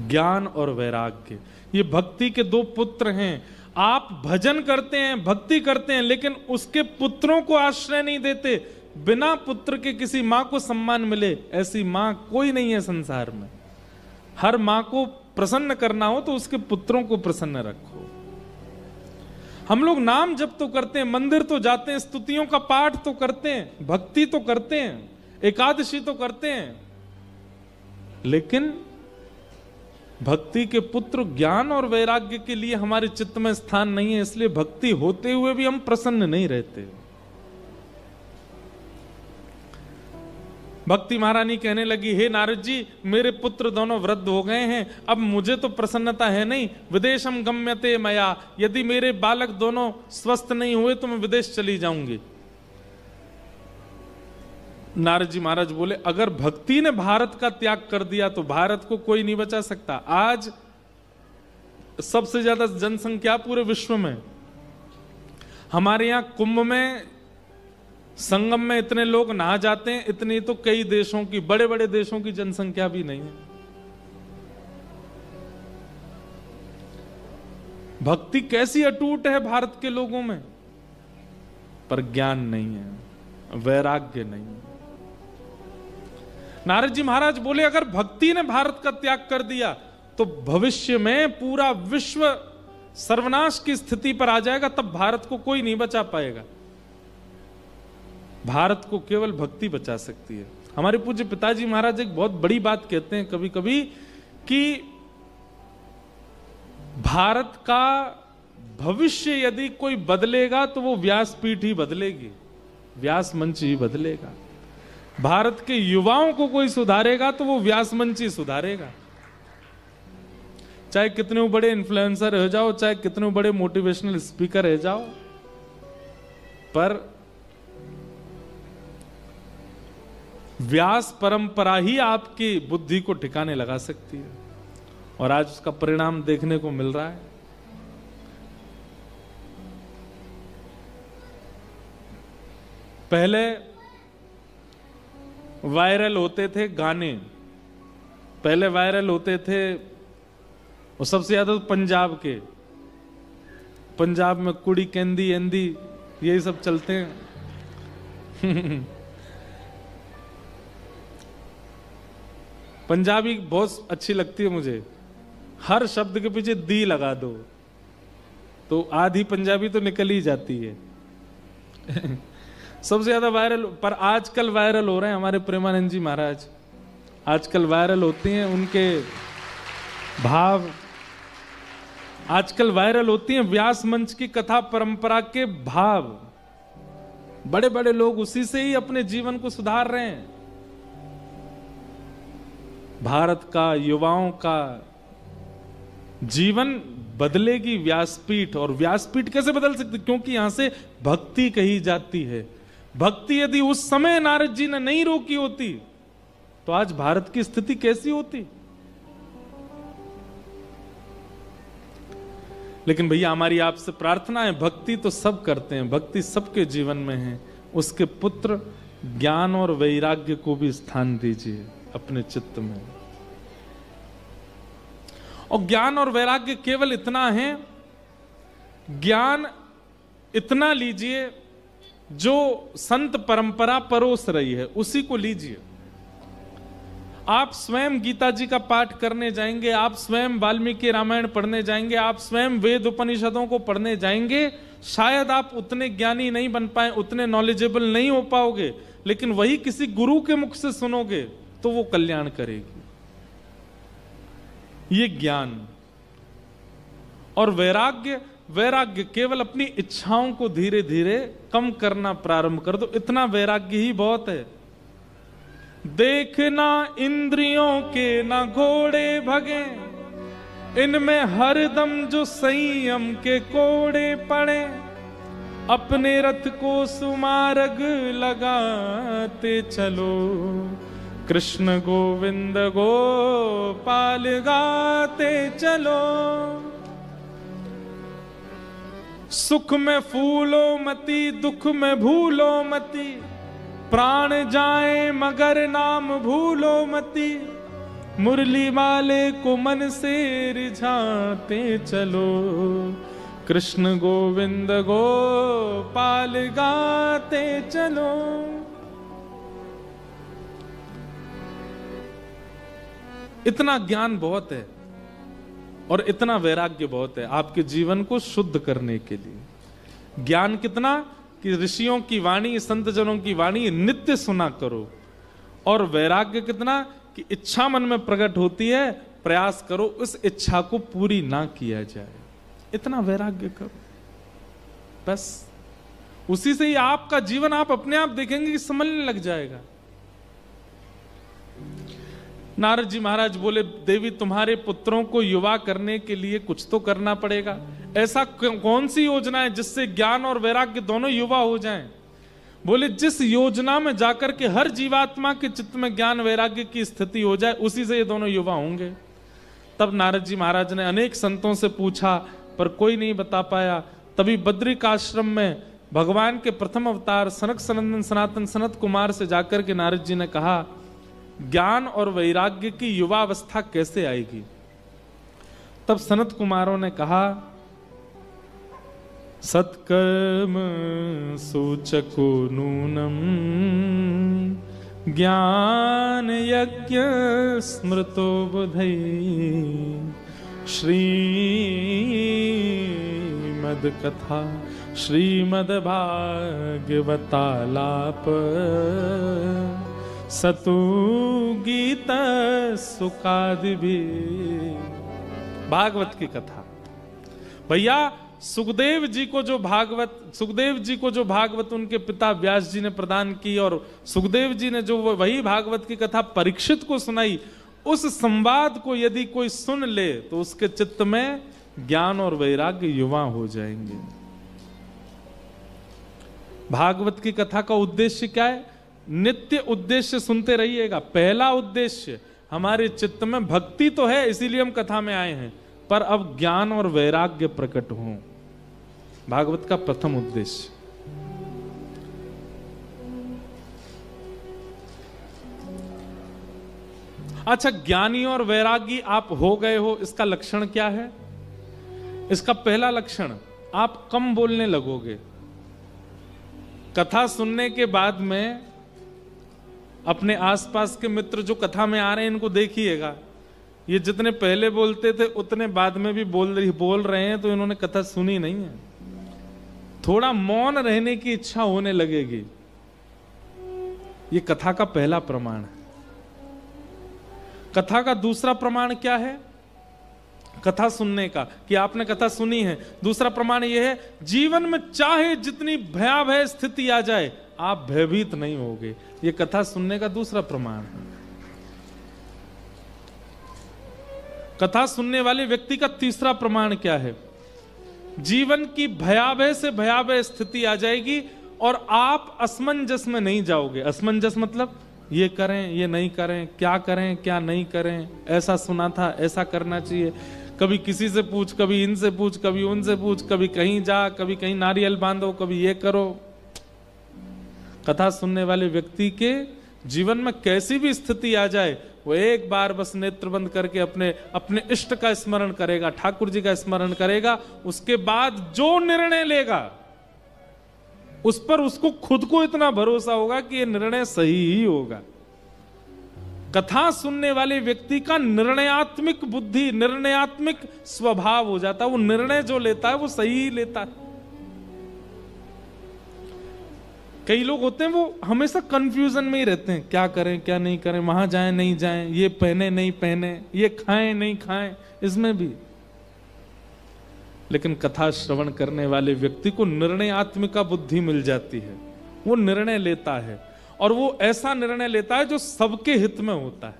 ज्ञान और वैराग्य, ये भक्ति के दो पुत्र हैं। आप भजन करते हैं, भक्ति करते हैं, लेकिन उसके पुत्रों को आश्रय नहीं देते। बिना पुत्र के किसी मां को सम्मान मिले ऐसी मां कोई नहीं है संसार में। हर मां को प्रसन्न करना हो तो उसके पुत्रों को प्रसन्न रखो। हम लोग नाम जप तो करते हैं, मंदिर तो जाते हैं, स्तुतियों का पाठ तो करते हैं, भक्ति तो करते हैं, एकादशी तो करते हैं, लेकिन भक्ति के पुत्र ज्ञान और वैराग्य के लिए हमारे चित्त में स्थान नहीं है। इसलिए भक्ति होते हुए भी हम प्रसन्न नहीं रहते। भक्ति महारानी कहने लगी, हे नारद जी मेरे पुत्र दोनों वृद्ध हो गए हैं, अब मुझे तो प्रसन्नता है नहीं। विदेशम गम्यते मया, यदि मेरे बालक दोनों स्वस्थ नहीं हुए तो मैं विदेश चली जाऊंगी। नारद जी महाराज बोले, अगर भक्ति ने भारत का त्याग कर दिया तो भारत को कोई नहीं बचा सकता। आज सबसे ज्यादा जनसंख्या पूरे विश्व में, हमारे यहां कुंभ में, संगम में इतने लोग नहा जाते हैं, इतनी तो कई देशों की, बड़े बड़े देशों की जनसंख्या भी नहीं है। भक्ति कैसी अटूट है भारत के लोगों में, पर ज्ञान नहीं है, वैराग्य नहीं है। नारद जी महाराज बोले, अगर भक्ति ने भारत का त्याग कर दिया तो भविष्य में पूरा विश्व सर्वनाश की स्थिति पर आ जाएगा, तब भारत को कोई नहीं बचा पाएगा। भारत को केवल भक्ति बचा सकती है। हमारे पूज्य पिताजी महाराज एक बहुत बड़ी बात कहते हैं कभी कभी कि भारत का भविष्य यदि कोई बदलेगा तो वो व्यासपीठ ही बदलेगी, व्यास मंच ही बदलेगा। भारत के युवाओं को कोई सुधारेगा तो वो व्यास मंच ही सुधारेगा। चाहे कितने बड़े इन्फ्लुएंसर हो जाओ, चाहे कितने बड़े मोटिवेशनल स्पीकर हो जाओ, पर व्यास परंपरा ही आपकी बुद्धि को ठिकाने लगा सकती है, और आज उसका परिणाम देखने को मिल रहा है। पहले वायरल होते थे गाने, पहले वायरल होते थे, और सबसे ज्यादा तो पंजाब के, पंजाब में कुड़ी कैंदी एंदी यही सब चलते हैं। पंजाबी बहुत अच्छी लगती है मुझे, हर शब्द के पीछे दी लगा दो तो आधी पंजाबी तो निकल ही जाती है। सबसे ज्यादा वायरल, पर आजकल वायरल हो रहे हैं हमारे प्रेमानंद जी महाराज, आजकल वायरल होती हैं उनके भाव, आजकल वायरल होती हैं व्यास मंच की कथा परंपरा के भाव। बड़े बड़े लोग उसी से ही अपने जीवन को सुधार रहे हैं। भारत का, युवाओं का जीवन बदलेगी व्यासपीठ। और व्यासपीठ कैसे बदल सकती? क्योंकि यहां से भक्ति कही जाती है। भक्ति यदि उस समय नारद जी ने नहीं रोकी होती तो आज भारत की स्थिति कैसी होती? लेकिन भैया हमारी आपसे प्रार्थना है, भक्ति तो सब करते हैं, भक्ति सबके जीवन में है, उसके पुत्र ज्ञान और वैराग्य को भी स्थान दीजिए अपने चित्त में। और ज्ञान और वैराग्य केवल इतना है, ज्ञान इतना लीजिए जो संत परंपरा परोस रही है, उसी को लीजिए। आप स्वयं गीता जी का पाठ करने जाएंगे, आप स्वयं वाल्मीकि रामायण पढ़ने जाएंगे, आप स्वयं वेद उपनिषदों को पढ़ने जाएंगे, शायद आप उतने ज्ञानी नहीं बन पाए, उतने नॉलेजेबल नहीं हो पाओगे, लेकिन वही किसी गुरु के मुख से सुनोगे तो वो कल्याण करेगी। ये ज्ञान और वैराग्य, वैराग्य केवल अपनी इच्छाओं को धीरे धीरे कम करना प्रारंभ कर दो, इतना वैराग्य ही बहुत है। देखना इंद्रियों के ना घोड़े भगे, इनमें हरदम जो संयम के कोड़े पड़े, अपने रथ को सुमार्ग लगाते चलो, कृष्ण गोविंद गोपाल गाते चलो। सुख में फूलो मती, दुख में भूलो मती, प्राण जाए मगर नाम भूलो मती, मुरली वाले को मन से रिझाते चलो, कृष्ण गोविंद गोपाल गाते चलो। इतना ज्ञान बहुत है और इतना वैराग्य बहुत है आपके जीवन को शुद्ध करने के लिए। ज्ञान कितना कि ऋषियों की वाणी, संत जनों की वाणी नित्य सुना करो, और वैराग्य कितना कि इच्छा मन में प्रकट होती है, प्रयास करो उस इच्छा को पूरी ना किया जाए, इतना वैराग्य करो। बस उसी से ही आपका जीवन आप अपने आप देखेंगे कि संभलने लग जाएगा। नारद जी महाराज बोले, देवी तुम्हारे पुत्रों को युवा करने के लिए कुछ तो करना पड़ेगा। ऐसा कौन सी योजना है जिससे ज्ञान और वैराग्य दोनों युवा हो जाएं? बोले, जिस योजना में जाकर के हर जीवात्मा के चित्त में ज्ञान वैराग्य की स्थिति हो जाए, उसी से ये दोनों युवा होंगे। तब नारद जी महाराज ने अनेक संतों से पूछा पर कोई नहीं बता पाया। तभी बद्रिकाश्रम में भगवान के प्रथम अवतार सनक सनंदन सनातन सनत कुमार से जाकर के नारद जी ने कहा, ज्ञान और वैराग्य की युवावस्था कैसे आएगी? तब सनत कुमारों ने कहा, सत्कर्म सूचको नूनम, ज्ञान यज्ञ स्मृतो बुधै, श्रीमद कथा श्रीमद भागवतालाप, सतु गीत सुकादि भी। भागवत की कथा भैया, सुखदेव जी को जो भागवत उनके पिता व्यास जी ने प्रदान की, और सुखदेव जी ने जो वही भागवत की कथा परीक्षित को सुनाई, उस संवाद को यदि कोई सुन ले तो उसके चित्त में ज्ञान और वैराग्य युवा हो जाएंगे। भागवत की कथा का उद्देश्य क्या है? नित्य उद्देश्य सुनते रहिएगा। पहला उद्देश्य हमारे चित्त में भक्ति तो है, इसीलिए हम कथा में आए हैं, पर अब ज्ञान और वैराग्य प्रकट हो, भागवत का प्रथम उद्देश्य। अच्छा, ज्ञानी और वैरागी आप हो गए हो, इसका लक्षण क्या है? इसका पहला लक्षण, आप कम बोलने लगोगे। कथा सुनने के बाद में अपने आसपास के मित्र जो कथा में आ रहे हैं इनको देखिएगा, ये जितने पहले बोलते थे उतने बाद में भी बोल रहे हैं, तो इन्होंने कथा सुनी नहीं है। थोड़ा मौन रहने की इच्छा होने लगेगी। ये कथा का पहला प्रमाण है। कथा का दूसरा प्रमाण क्या है? कथा सुनने का, कि आपने कथा सुनी है। दूसरा प्रमाण यह है, जीवन में चाहे जितनी भयावह स्थिति आ जाए आप भयभीत नहीं होगे। ये कथा सुनने का दूसरा प्रमाण है। कथा सुनने वाले व्यक्ति का तीसरा प्रमाण क्या है? जीवन की भयावह से भयावह स्थिति आ जाएगी और आप असमंजस में नहीं जाओगे। असमंजस मतलब ये करें ये नहीं करें, क्या करें क्या नहीं करें, ऐसा सुना था ऐसा करना चाहिए, कभी किसी से पूछ, कभी इनसे पूछ, कभी उनसे पूछ, कभी कहीं जा, कभी कहीं नारियल बांधो, कभी ये करो। कथा सुनने वाले व्यक्ति के जीवन में कैसी भी स्थिति आ जाए, वो एक बार बस नेत्र बंद करके अपने इष्ट का स्मरण करेगा, ठाकुर जी का स्मरण करेगा। उसके बाद जो निर्णय लेगा उस पर उसको खुद को इतना भरोसा होगा कि ये निर्णय सही ही होगा। कथा सुनने वाले व्यक्ति का निर्णयात्मक बुद्धि, निर्णयात्मक स्वभाव हो जाता है। वो निर्णय जो लेता है वो सही ही लेता है। कई लोग होते हैं वो हमेशा कंफ्यूजन में ही रहते हैं, क्या करें क्या नहीं करें, वहां जाएं नहीं जाएं, ये पहने नहीं पहने, ये खाएं नहीं खाएं, इसमें भी। लेकिन कथा श्रवण करने वाले व्यक्ति को निर्णयात्मिका बुद्धि मिल जाती है। वो निर्णय लेता है और वो ऐसा निर्णय लेता है जो सबके हित में होता है।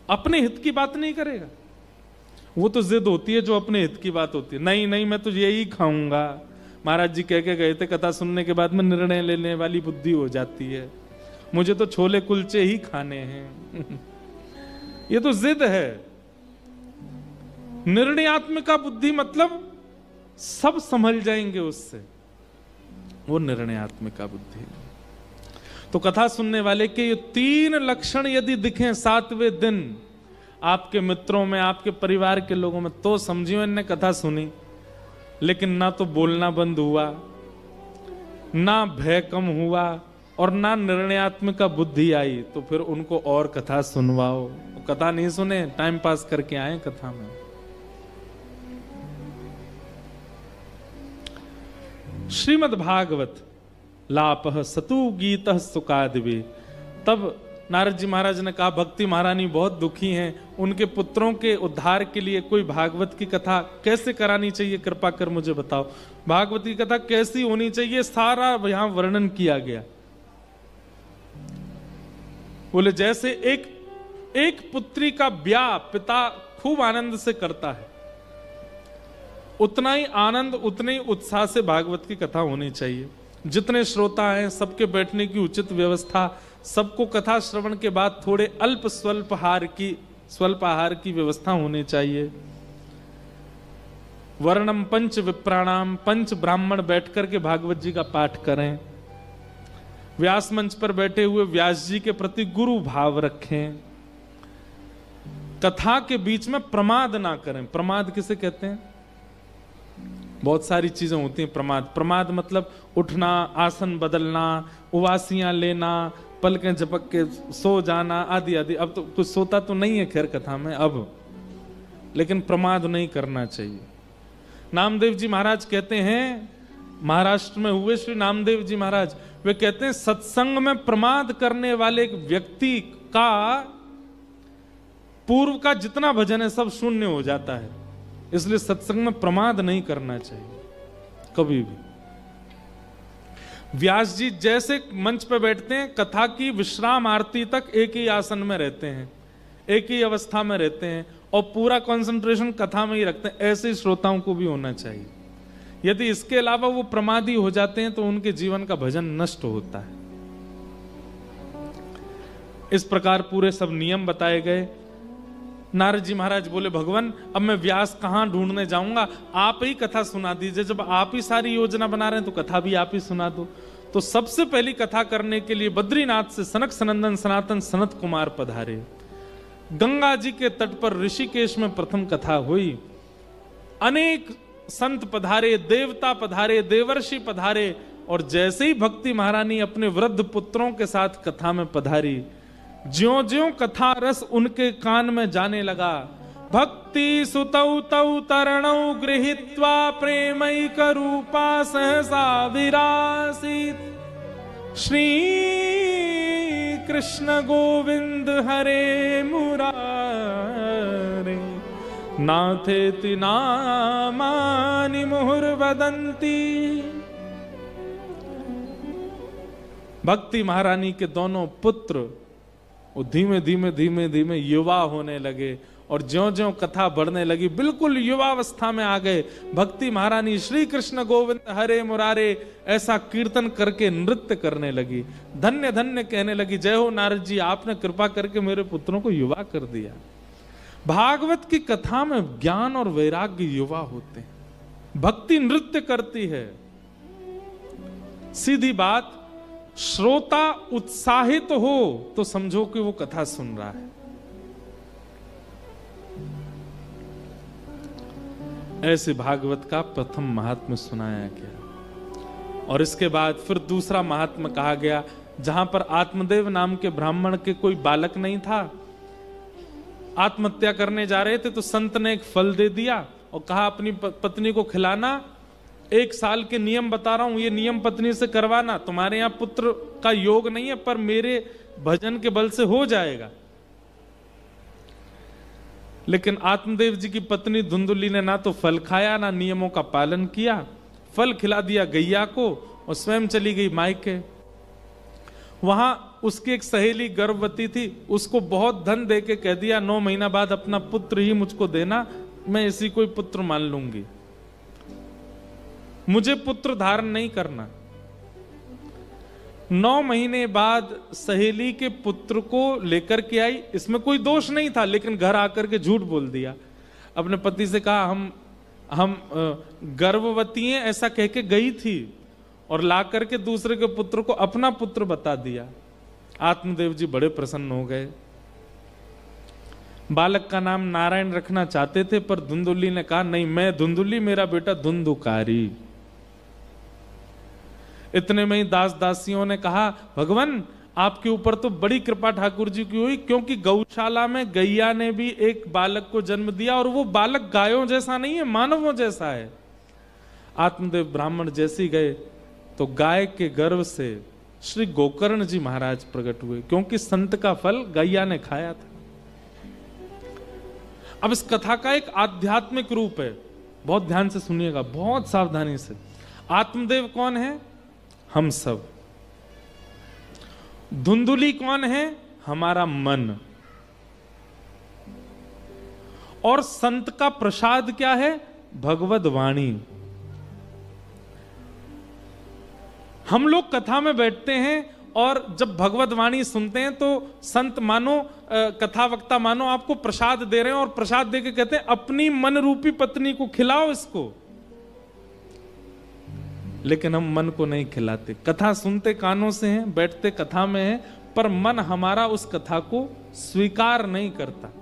अपने हित की बात नहीं करेगा। वो तो जिद होती है जो अपने हित की बात होती है। नहीं नहीं मैं तो यही खाऊंगा। महाराज जी कह के गए थे कथा सुनने के बाद में निर्णय लेने वाली बुद्धि हो जाती है, मुझे तो छोले कुलचे ही खाने हैं। ये तो जिद है। निर्णयात्मिका बुद्धि मतलब सब संभल जाएंगे उससे, वो निर्णयात्मिका बुद्धि। तो कथा सुनने वाले के ये तीन लक्षण यदि दिखें 7वें दिन आपके मित्रों में, आपके परिवार के लोगों में, तो समझियो इनने कथा सुनी। लेकिन ना तो बोलना बंद हुआ, ना भय कम हुआ और ना निर्णयात्मिका बुद्धि आई, तो फिर उनको और कथा सुनवाओ। कथा नहीं सुने, टाइम पास करके आए कथा में। श्रीमद् भागवत लापह सतु गीत सुकादिवे। तब नारद जी महाराज ने कहा, भक्ति महारानी बहुत दुखी हैं, उनके पुत्रों के उद्धार के लिए कोई भागवत की कथा कैसे करानी चाहिए, कृपा कर मुझे बताओ। भागवत की कथा कैसी होनी चाहिए, सारा यहां वर्णन किया गया। बोले जैसे एक पुत्री का ब्याह पिता खूब आनंद से करता है, उतना ही आनंद उतने ही उत्साह से भागवत की कथा होनी चाहिए। जितने श्रोता हैं सबके बैठने की उचित व्यवस्था, सबको कथा श्रवण के बाद थोड़े अल्प स्वल्प आहार की व्यवस्था होनी चाहिए। वर्णम पंच विप्राणाम, 5 ब्राह्मण बैठकर के भागवत जी का पाठ करें। व्यास मंच पर बैठे हुए व्यास जी के प्रति गुरु भाव रखें। कथा के बीच में प्रमाद ना करें। प्रमाद किसे कहते हैं? बहुत सारी चीजें होती हैं प्रमाद मतलब उठना, आसन बदलना, उवासियां लेना, पलकें झपक के सो जाना आदि आदि। अब तो कुछ सोता तो नहीं है खैर कथा में अब, लेकिन प्रमाद नहीं करना चाहिए। नामदेव जी महाराज कहते हैं, महाराष्ट्र में हुए श्री नामदेव जी महाराज, वे कहते हैं सत्संग में प्रमाद करने वाले एक व्यक्ति का पूर्व का जितना भजन है सब शून्य हो जाता है। इसलिए सत्संग में प्रमाद नहीं करना चाहिए कभी भी। व्यास जी जैसे मंच पर बैठते हैं, कथा की विश्राम आरती तक एक ही आसन में रहते हैं, एक ही अवस्था में रहते हैं और पूरा कंसंट्रेशन कथा में ही रखते हैं। ऐसे श्रोताओं को भी होना चाहिए। यदि इसके अलावा वो प्रमादी हो जाते हैं तो उनके जीवन का भजन नष्ट होता है। इस प्रकार पूरे सब नियम बताए गए। नारद जी महाराज बोले, भगवान अब मैं व्यास कहां ढूंढने जाऊंगा, आप ही कथा सुना दीजिए। जब आप ही सारी योजना बना रहे हैं तो कथा भी आप ही सुना दो। तो सबसे पहली कथा करने के लिए बद्रीनाथ से सनक सनंदन सनातन सनत कुमार पधारे। गंगा जी के तट पर ऋषिकेश में प्रथम कथा हुई। अनेक संत पधारे, देवता पधारे, देवर्षि पधारे, और जैसे ही भक्ति महारानी अपने वृद्ध पुत्रों के साथ कथा में पधारी, ज्यों ज्यों कथा रस उनके कान में जाने लगा, भक्ति सुतौ तौ तरणौ गृहीत्वा प्रेमैक रूपा सहसा विरासीत। श्री कृष्ण गोविंद हरे मुरारे, नाथेति नामानि मुहुर्वदन्ति। भक्ति महारानी के दोनों पुत्र वो धीमे धीमे धीमे धीमे युवा होने लगे, और ज्यों ज्यों कथा बढ़ने लगी बिल्कुल युवावस्था में आ गए। भक्ति महारानी श्री कृष्ण गोविंद हरे मुरारे ऐसा कीर्तन करके नृत्य करने लगी, धन्य धन्य कहने लगी, जय हो नारद जी, आपने कृपा करके मेरे पुत्रों को युवा कर दिया। भागवत की कथा में ज्ञान और वैराग्य युवा होते हैं। भक्ति नृत्य करती है। सीधी बात, श्रोता उत्साहित हो तो समझो कि वो कथा सुन रहा है। ऐसे भागवत का प्रथम महात्म्य सुनाया गया, और इसके बाद फिर दूसरा महात्म्य कहा गया, जहां पर आत्मदेव नाम के ब्राह्मण के कोई बालक नहीं था, आत्महत्या करने जा रहे थे, तो संत ने एक फल दे दिया और कहा अपनी पत्नी को खिलाना। 1 साल के नियम बता रहा हूं, ये नियम पत्नी से करवाना। तुम्हारे यहां पुत्र का योग नहीं है, पर मेरे भजन के बल से हो जाएगा। लेकिन आत्मदेव जी की पत्नी धुंधुली ने ना तो फल खाया ना नियमों का पालन किया। फल खिला दिया गैया को और स्वयं चली गई मायके। वहां उसकी एक सहेली गर्भवती थी, उसको बहुत धन दे के कह दिया 9 महीना बाद अपना पुत्र ही मुझको देना, मैं इसी कोई पुत्र मान लूंगी, मुझे पुत्र धारण नहीं करना। 9 महीने बाद सहेली के पुत्र को लेकर के आई, इसमें कोई दोष नहीं था, लेकिन घर आकर के झूठ बोल दिया। अपने पति से कहा हम गर्भवती हैं ऐसा कह के गई थी, और ला करके दूसरे के पुत्र को अपना पुत्र बता दिया। आत्मदेव जी बड़े प्रसन्न हो गए। बालक का नाम नारायण रखना चाहते थे, पर धुंधुली ने कहा नहीं, मैं धुंधुली, मेरा बेटा धुंधुकारी। इतने में ही दास दासियों ने कहा, भगवान आपके ऊपर तो बड़ी कृपा ठाकुर जी की हुई, क्योंकि गौशाला में गैया ने भी एक बालक को जन्म दिया, और वो बालक गायों जैसा नहीं है, मानवों जैसा है। आत्मदेव ब्राह्मण जैसी गए तो गाय के गर्भ से श्री गोकर्ण जी महाराज प्रकट हुए, क्योंकि संत का फल गैया ने खाया था। अब इस कथा का एक आध्यात्मिक रूप है, बहुत ध्यान से सुनिएगा, बहुत सावधानी से। आत्मदेव कौन है? हम सब। धुंधुली कौन है? हमारा मन। और संत का प्रसाद क्या है? भगवद वाणी। हम लोग कथा में बैठते हैं और जब भगवद वाणी सुनते हैं तो संत मानो, कथा वक्ता मानो आपको प्रसाद दे रहे हैं, और प्रसाद दे के कहते हैं अपनी मन रूपी पत्नी को खिलाओ इसको। लेकिन हम मन को नहीं खिलाते। कथा सुनते कानों से हैं, बैठते कथा में हैं, पर मन हमारा उस कथा को स्वीकार नहीं करता।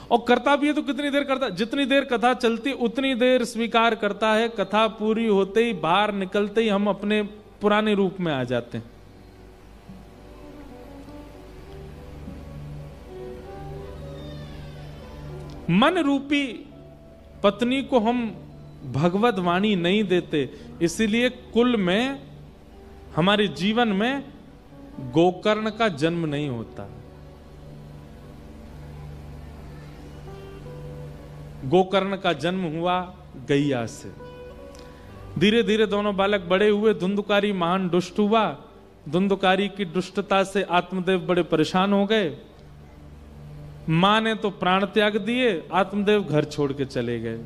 और करता भी है तो कितनी देर करता? जितनी देर कथा चलती उतनी देर स्वीकार करता है। कथा पूरी होते ही, बाहर निकलते ही हम अपने पुराने रूप में आ जाते हैं। मन रूपी पत्नी को हम भगवद वाणी नहीं देते, इसीलिए कुल में, हमारे जीवन में गोकर्ण का जन्म नहीं होता। गोकर्ण का जन्म हुआ गैया से। धीरे धीरे दोनों बालक बड़े हुए। धुंधुकारी महान दुष्ट हुआ। धुंधुकारी की दुष्टता से आत्मदेव बड़े परेशान हो गए। मां ने तो प्राण त्याग दिए, आत्मदेव घर छोड़ के चले गए।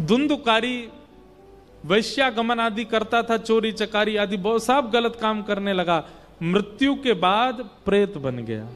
धुंधुकारी वैश्यागमन आदि करता था, चोरी चकारी आदि बहुत सब गलत काम करने लगा। मृत्यु के बाद प्रेत बन गया।